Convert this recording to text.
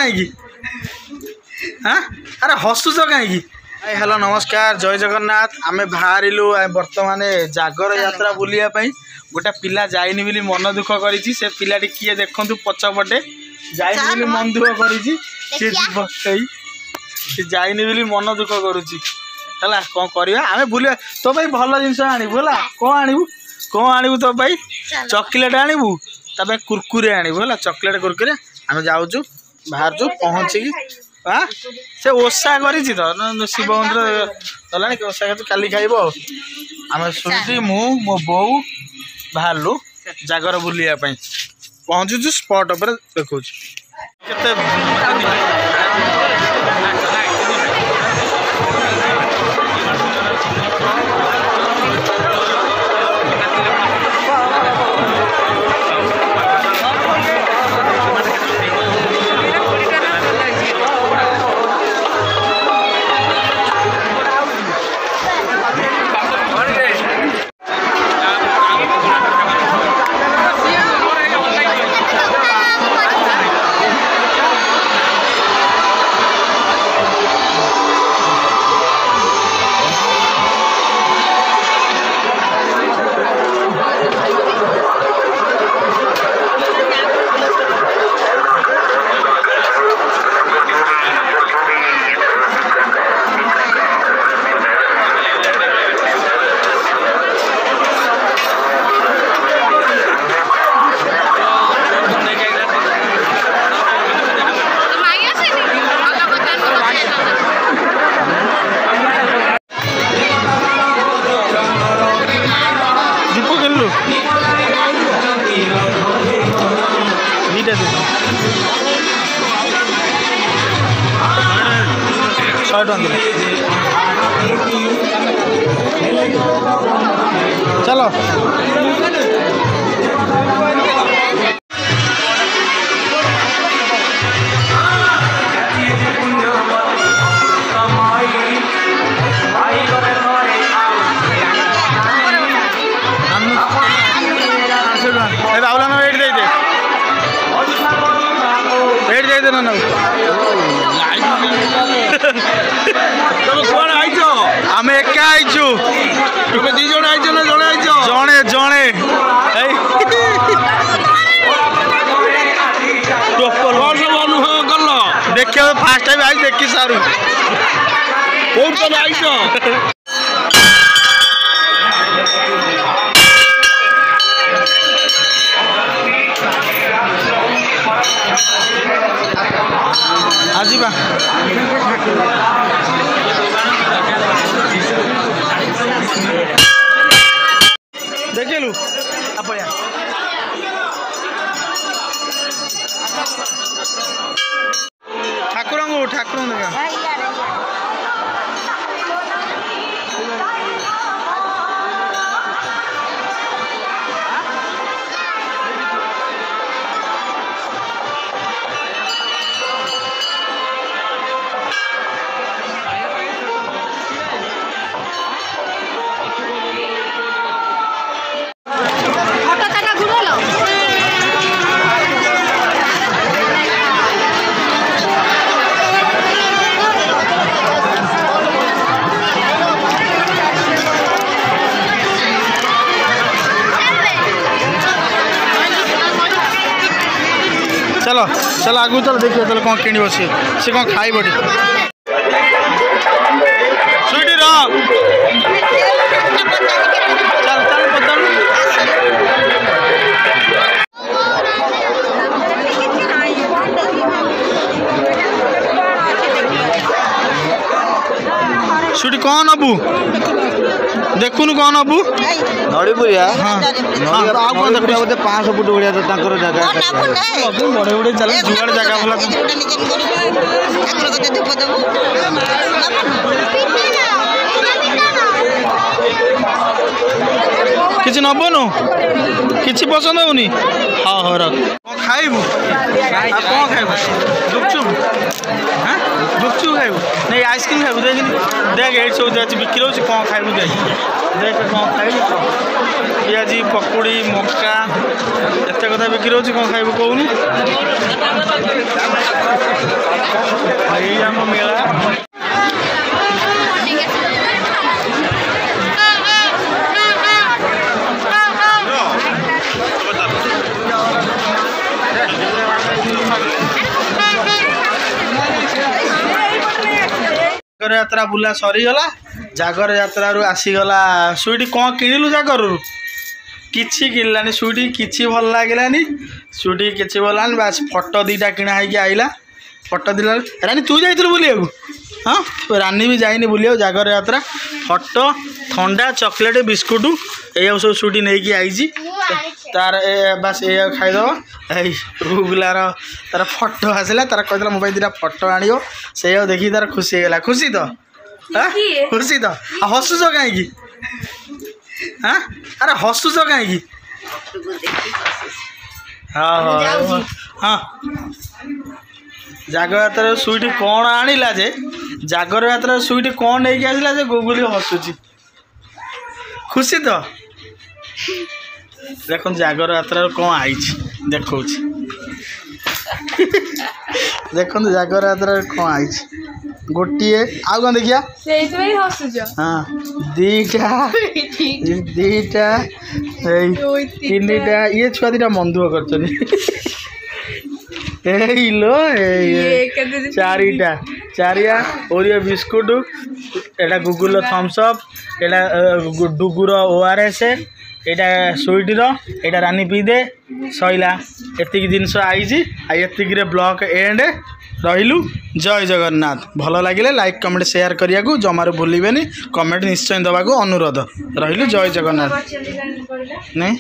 कहीं हाँ अरे हसुच कहीं। हेलो नमस्कार जय जगन्नाथ आम बाहर बर्तमान जागर यात्रा बुलायापी गोटे पिला जाइनी बोली मन दुख कर पिलाटी किए देखु पछपटे जाइनी मन दुख कर जाइनी बोली मन दुख करुच्ची है कौन करवा आम बुला तो भाई भल जिन आणबू है कौन आणबू तो भाई चॉकलेट आणबू तब कुरकुरे आणबू है चॉकलेट कुरकुरे आम जाऊँ बाहर पहुँचिकी हाँ से ओषा कर शिव मंदिर गलानी ओषा कर काली खाइब आम शुणी मो बो बाहरलु जागर बुलायापी पहुँचुचु स्पॉट उपर देखु चलो आम एका आईचु तुम दी जन आई ना जड़े आई जड़े जड़े देखिए फास्ट टाइम आई देखी सारू कौन आई आजीबा देखिलु ठाकुर ठाकुर चलो चलो आगू चलो देखिए चलो कौन किण सी कौन खाइब स्वीटी चल चल पचार स्वीटी कौन नबू देखुन कौन नबू नड़ीपुरिया हाँ बोलते 500 फुट बढ़िया जगह बड़े बड़े चल जुआड़ जगह भला किसी नबनु किसी पसंद होनी हाँ हाँ रख खाइबू कौन खाइबू गुपचुप हाँ गुपचुप खाइबू नहीं आइसक्रीम खाइबू देख देख ये सब अच्छी बिक्री होची कौन खाइबू देख देख कौन खाइबू पियाजी पकुड़ी मक्का एत कथा बिक्री होची कौन खाइबू कहूनु ये आम मेला जागर यात्रा बुला सरीगला जागर यात्रा रू आसीगला सुईटी कौन किणिलु जागर किछि किणलानी सुईटी किछि भल लागलानी सुईटी किछि भल लागलानी बास फोटो दीटा किणा है आइला फोटो दिला रानी तू जाइथिलु बुलियाकू हाँ रानी भी जाइनी बुलिया जागर यात्रा फोटो ठंडा चॉकलेट बिस्कुट ये सब सुईटी नहीं आई तार बास ये खाईदब गुगलार तार फोटो आसला तार कहला मोबाइल दीटा फोटो आनियो से देखी तार खुशी होगा खुशी तो हाँ खुशी तो हसुच कहीं हाँ अरे हसुच कहीं हाँ हाँ हाँ जागर यात्रा सुईटी कौन आनिला जे जागर यात्रा सुईटी कौन नहीं आसला जे गुगुली हसुची खुशी तो देख जागर यात्रा कौन आई देखो देख जागर यात्रा कौन आई गोटे आउ कौन देखिया हाँ दीटा दीटा तीनटा ये छुआ दीटा मन दुख कर चारिटा चारिया Oreo biscuit Etah guggul Thums Up Etah डुगुर ORS Etah सुईटर Etah Rani पीदे Saila एतिक genus I block and रहिलु जय जगन्नाथ भल लगे लाइक कमेंट शेयर करिया को जमार भूलिबेनी कमेंट निश्चय दबाको अनुरोध रहिलु जय जगन्नाथ नहीं।